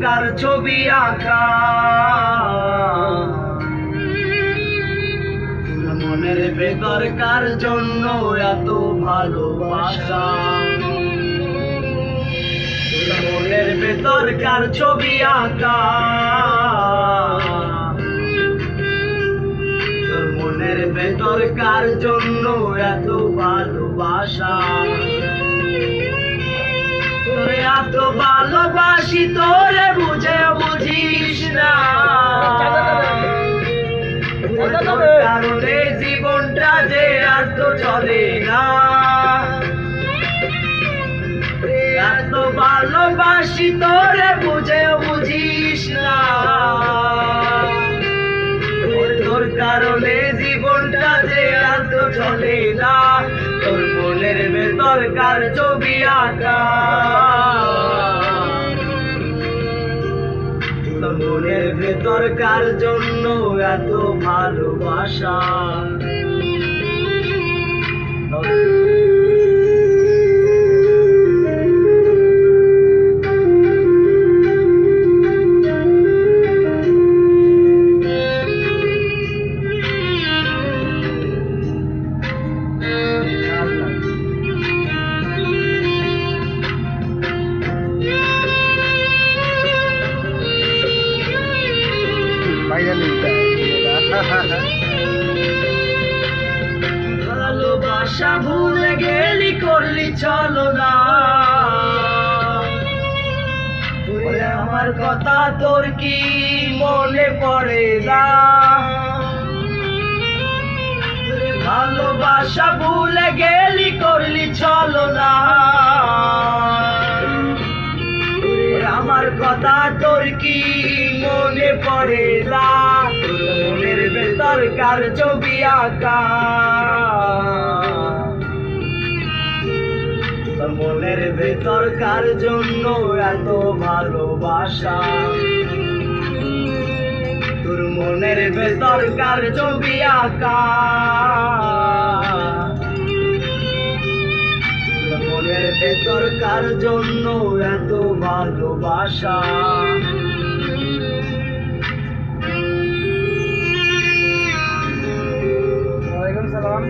কার ছবি আঁকা, মনের ভেতর কার জন্য এত ভালোবাসা, মনের ভেতর কার ছবি আঁকা, মনের ভেতর কার জন্য এত ভালোবাসা, তোরে এত ভালোবাসি তোরে বুঝে বুঝিস না, তোর কারণে জীবনটা যে আর তো চলে না, এত ভালোবাসি তোরে বুঝে বুঝিস না, তোর কারণে জীবনটা যে আর তো চলে না, তোর মনের ভেতর কার ছবি আঁকা, তোর মনের ভেতর কার জন্য এত ভালোবাসা। ভালোবাসা ভুলে গেলি করলি চলো না, আমার কথা তোর কি মনে পড়ে না, ভালোবাসা ভুলে গেলি করলি চলো না, আমার কথা তোর কি মনে পড়ে না, মনের ভেতর কার ছবি আঁকা, মনের ভেতর কার জন্য এত ভালোবাসা, তোর মনের ভেতর কার ছবি আঁকা, মনের ভেতর কার জন্য এত ভালোবাসা। ওয়ালাইকুম সালাম।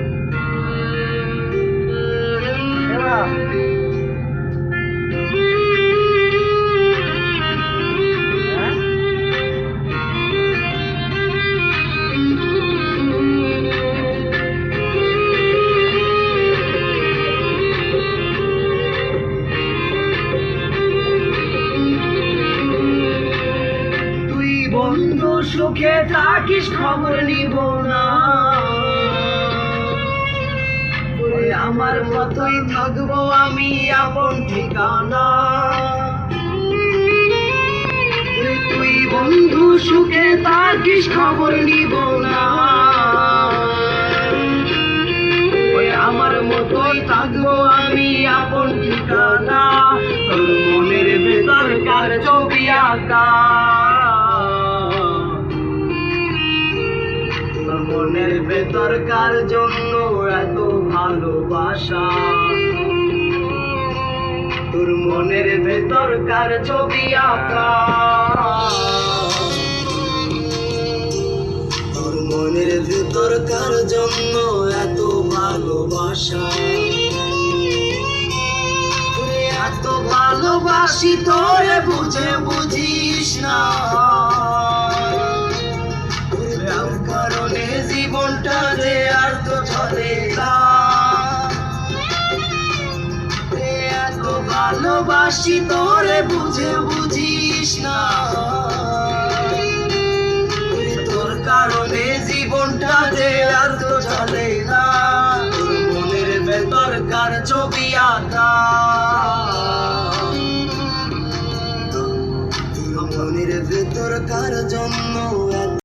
বন্ধু সুখে থাকিস খবর নিব না, আমার মতোই থাকবো আমি আপন ঠিকানা, তুই বন্ধু সুখে থাকিস খবর নিব না, আমার মতোই থাকবো আমি আপন ঠিকানা, তোর মনের ভেতর কার ছবি আঁকা, মনের ভেতর কার জন্য এত ভালোবাসা, তোর মনের ভেতর কার ছবি আঁকা, তোর মনের ভেতর কার জন্য এত ভালোবাসা, এত ভালোবাসি তোরে বুঝে বুঝিস না, কারণে জীবনটা যে আর তো চলে না, এত ভালোবাসি তোরে বুঝে বুঝিস না, তোর কারণে জীবনটা যে আর তো চলে না, মনের ভেতর কার ছবি আঁকা, মনের ভেতর কার জন্য